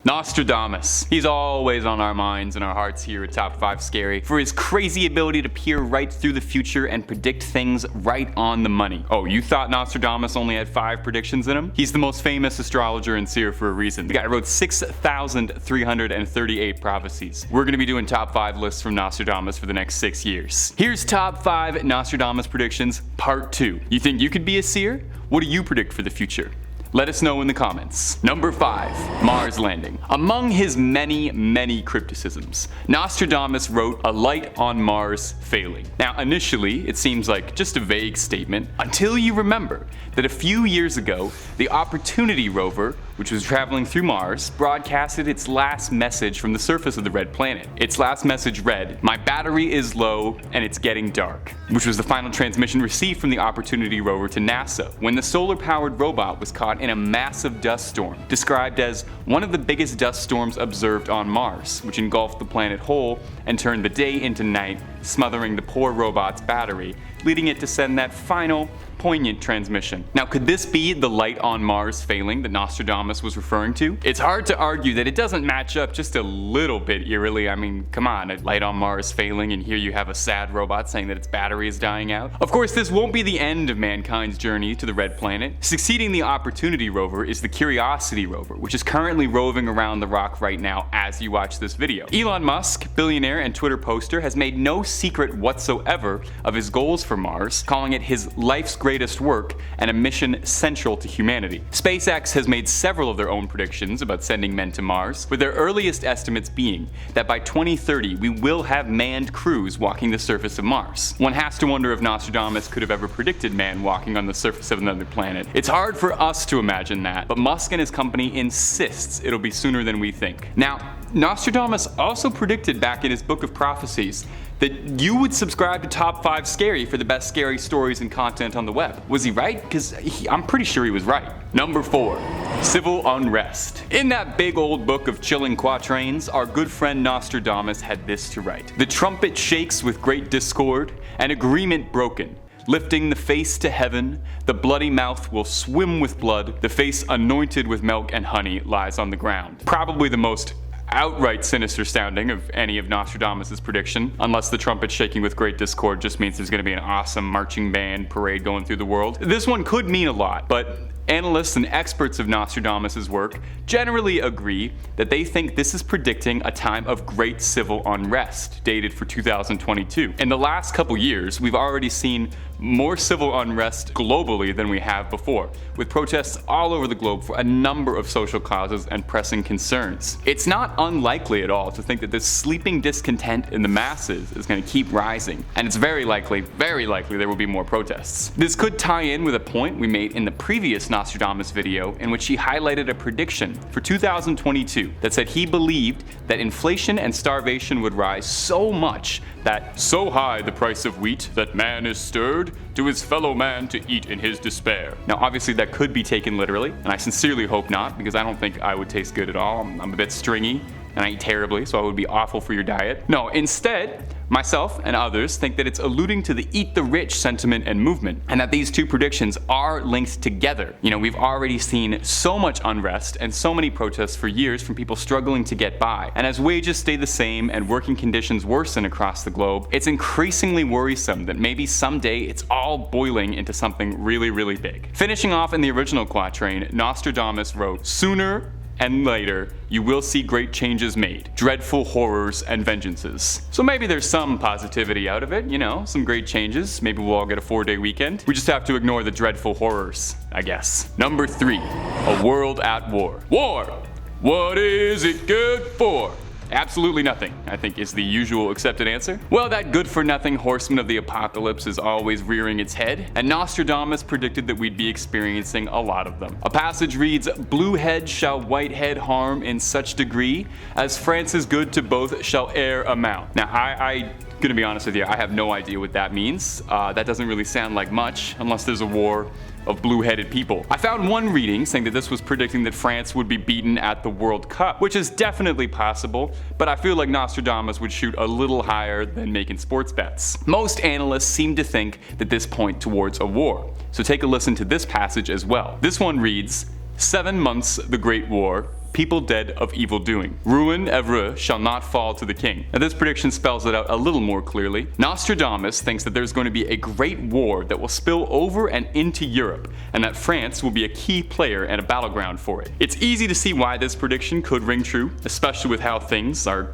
Nostradamus. He's always on our minds and our hearts here at Top 5 Scary for his crazy ability to peer right through the future and predict things right on the money. Oh, you thought Nostradamus only had 5 predictions in him? He's the most famous astrologer and seer for a reason. The guy wrote 6,338 prophecies. We're gonna be doing top 5 lists from Nostradamus for the next 6 years. Here's top 5 Nostradamus predictions, part 2. You think you could be a seer? What do you predict for the future? Let us know in the comments. Number 5, Mars landing. Among his many criticisms, Nostradamus wrote a light on Mars failing. Now initially, it seems like just a vague statement, until you remember that a few years ago, the Opportunity rover, which was traveling through Mars, broadcasted its last message from the surface of the red planet. Its last message read, "My battery is low and it's getting dark," which was the final transmission received from the Opportunity rover to NASA when the solar-powered robot was caught in a massive dust storm, described as one of the biggest dust storms observed on Mars, which engulfed the planet whole and turned the day into night, smothering the poor robot's battery, leading it to send that final, poignant transmission. Now, could this be the light on Mars failing that Nostradamus was referring to? It's hard to argue that it doesn't match up just a little bit eerily. I mean, come on, a light on Mars failing, and here you have a sad robot saying that its battery is dying out. Of course, this won't be the end of mankind's journey to the red planet. Succeeding the Opportunity rover is the Curiosity rover, which is currently roving around the rock right now as you watch this video. Elon Musk, billionaire and Twitter poster, has made no secret whatsoever of his goals for Mars, calling it his life's greatest work and a mission central to humanity. SpaceX has made several of their own predictions about sending men to Mars, with their earliest estimates being that by 2030 we will have manned crews walking the surface of Mars. One has to wonder if Nostradamus could have ever predicted man walking on the surface of another planet. It's hard for us to imagine that, but Musk and his company insists it'll be sooner than we think. Now, Nostradamus also predicted back in his book of prophecies that you would subscribe to Top 5 Scary for the best scary stories and content on the web. Was he right? Because I'm pretty sure he was right. Number 4, civil unrest. In that big old book of chilling quatrains, our good friend Nostradamus had this to write. "The trumpet shakes with great discord, and agreement broken. Lifting the face to heaven, the bloody mouth will swim with blood, the face anointed with milk and honey lies on the ground." Probably the most outright sinister sounding of any of Nostradamus' prediction, unless the trumpet shaking with great discord just means there's going to be an awesome marching band parade going through the world. This one could mean a lot, but analysts and experts of Nostradamus' work generally agree that they think this is predicting a time of great civil unrest, dated for 2022. In the last couple years, we've already seen more civil unrest globally than we have before, with protests all over the globe for a number of social causes and pressing concerns. It's not unlikely at all to think that this sleeping discontent in the masses is going to keep rising, and it's very likely there will be more protests. This could tie in with a point we made in the previous Nostradamus video, in which he highlighted a prediction for 2022 that said he believed that inflation and starvation would rise so much that "so high the price of wheat that man is stirred to his fellow man to eat in his despair." Now obviously that could be taken literally, and I sincerely hope not, because I don't think I would taste good at all. I'm a bit stringy and I eat terribly, so I would be awful for your diet. No, instead, myself and others think that it's alluding to the eat the rich sentiment and movement, and that these two predictions are linked together. You know, we've already seen so much unrest and so many protests for years from people struggling to get by, and as wages stay the same and working conditions worsen across the globe, it's increasingly worrisome that maybe someday it's all boiling into something really big. Finishing off in the original quatrain, Nostradamus wrote, "Sooner and later, you will see great changes made, dreadful horrors and vengeances." So maybe there's some positivity out of it, you know, some great changes. Maybe we'll all get a 4-day weekend. We just have to ignore the dreadful horrors, I guess. Number 3, a world at war. War! What is it good for? Absolutely nothing, I think, is the usual accepted answer. Well, that good-for-nothing horseman of the apocalypse is always rearing its head, and Nostradamus predicted that we'd be experiencing a lot of them. A passage reads, "Blue head shall white head harm in such degree, as France's good to both shall e'er amount." Now, I gonna be honest with you, I have no idea what that means. That doesn't really sound like much, unless there's a war of blue-headed people. I found one reading saying that this was predicting that France would be beaten at the World Cup, which is definitely possible, but I feel like Nostradamus would shoot a little higher than making sports bets. Most analysts seem to think that this points towards a war, so take a listen to this passage as well. This one reads, 7 months the Great War, people dead of evil doing. Ruin Evreux shall not fall to the king. Now this prediction spells it out a little more clearly. Nostradamus thinks that there's going to be a great war that will spill over and into Europe, and that France will be a key player and a battleground for it. It's easy to see why this prediction could ring true, especially with how things are,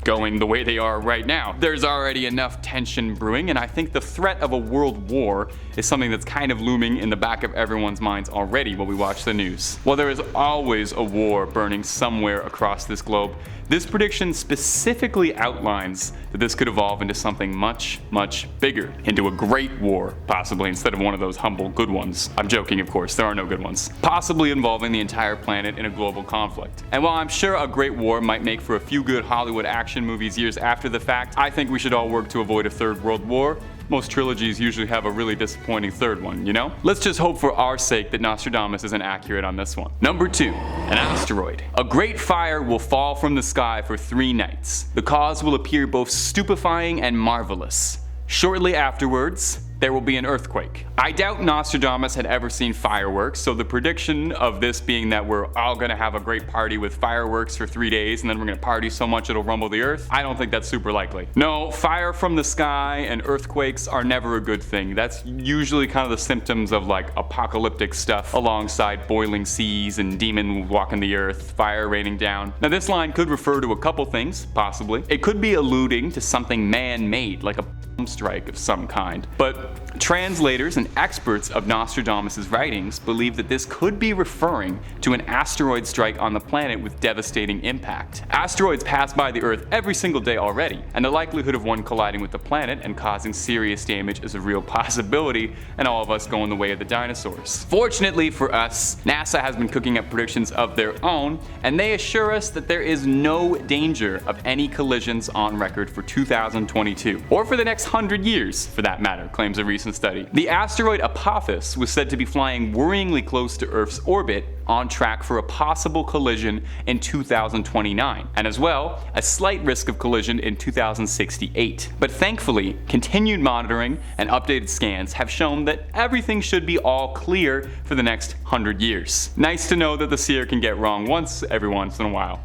going the way they are right now. There's already enough tension brewing, and I think the threat of a world war is something that's kind of looming in the back of everyone's minds already while we watch the news. While there is always a war burning somewhere across this globe, this prediction specifically outlines that this could evolve into something much, much bigger, into a great war, possibly, instead of one of those humble good ones. I'm joking, of course, there are no good ones. Possibly involving the entire planet in a global conflict. And while I'm sure a great war might make for a few good Hollywood action movies years after the fact, I think we should all work to avoid a third world war. Most trilogies usually have a really disappointing third one, Let's just hope for our sake that Nostradamus isn't accurate on this one. Number 2, an asteroid. A great fire will fall from the sky for 3 nights. The cause will appear both stupefying and marvelous. Shortly afterwards, there will be an earthquake. I doubt Nostradamus had ever seen fireworks, so the prediction of this being that we're all gonna have a great party with fireworks for 3 days and then we're gonna party so much it'll rumble the earth, I don't think that's super likely. No, fire from the sky and earthquakes are never a good thing. That's usually kind of the symptoms of like apocalyptic stuff alongside boiling seas and demon walking the earth, fire raining down. Now this line could refer to a couple things, possibly. It could be alluding to something man-made, like a strike of some kind. But translators and experts of Nostradamus' writings believe that this could be referring to an asteroid strike on the planet with devastating impact. Asteroids pass by the Earth every single day already, and the likelihood of one colliding with the planet and causing serious damage is a real possibility, and all of us going the way of the dinosaurs. Fortunately for us, NASA has been cooking up predictions of their own, and they assure us that there is no danger of any collisions on record for 2022, or for the next 100 years, for that matter, claims a recent study. The asteroid Apophis was said to be flying worryingly close to Earth's orbit, on track for a possible collision in 2029, and as well, a slight risk of collision in 2068. But thankfully, continued monitoring and updated scans have shown that everything should be all clear for the next 100 years. Nice to know that the seer can get wrong every once in a while,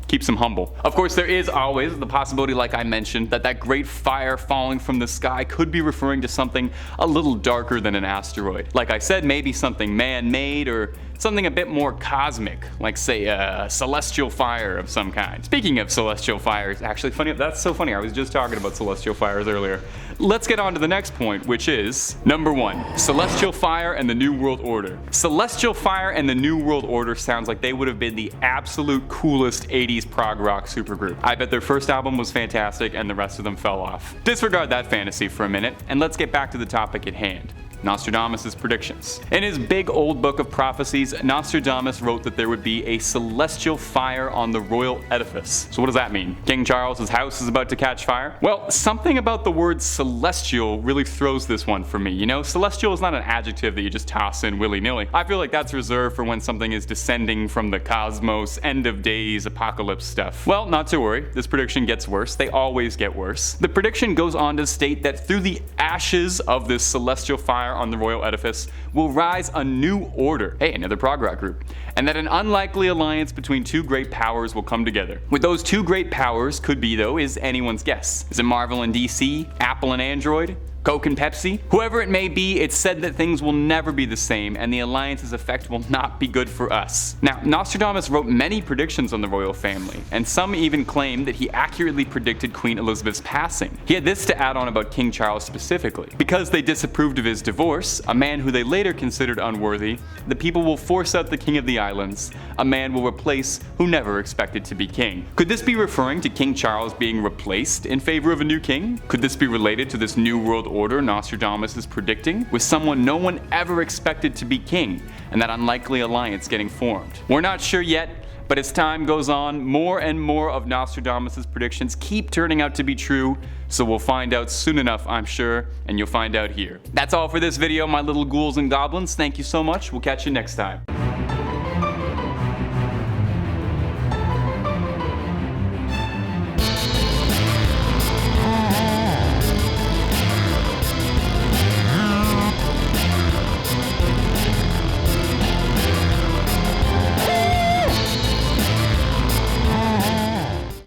Keeps them humble. Of course, there is always the possibility, like I mentioned, that great fire falling from the sky could be referring to something a little darker than an asteroid. Like I said, maybe something man-made or something a bit more cosmic, like say a celestial fire of some kind. Speaking of celestial fires, actually funny, that's so funny, I was just talking about celestial fires earlier. Let's get on to the next point, which is number 1, Celestial Fire and the New World Order. Celestial Fire and the New World Order sounds like they would have been the absolute coolest 80s prog rock supergroup. I bet their first album was fantastic and the rest of them fell off. Disregard that fantasy for a minute, and let's get back to the topic at hand. Nostradamus' predictions. In his big old book of prophecies, Nostradamus wrote that there would be a celestial fire on the royal edifice. So what does that mean? King Charles's house is about to catch fire? Well, something about the word celestial really throws this one for me. Celestial is not an adjective that you just toss in willy-nilly. I feel like that's reserved for when something is descending from the cosmos, end of days, apocalypse stuff. Well, not to worry, this prediction gets worse. They always get worse. The prediction goes on to state that through the ashes of this celestial fire on the royal edifice will rise a new order, hey, another prog rock group, and that an unlikely alliance between 2 great powers will come together. What those 2 great powers could be, though, is anyone's guess. Is it Marvel and DC? Apple and Android? Coke and Pepsi? Whoever it may be, it's said that things will never be the same and the alliance's effect will not be good for us. Now, Nostradamus wrote many predictions on the royal family, and some even claim that he accurately predicted Queen Elizabeth's passing. He had this to add on about King Charles specifically. Because they disapproved of his divorce, a man who they later considered unworthy, the people will force out the king of the islands, a man will replace who never expected to be king. Could this be referring to King Charles being replaced in favor of a new king? Could this be related to this new world order Nostradamus is predicting, with someone no one ever expected to be king, and that unlikely alliance getting formed? We're not sure yet, but as time goes on, more and more of Nostradamus' predictions keep turning out to be true, so we'll find out soon enough, I'm sure, and you'll find out here. That's all for this video, my little ghouls and goblins. Thank you so much. We'll catch you next time.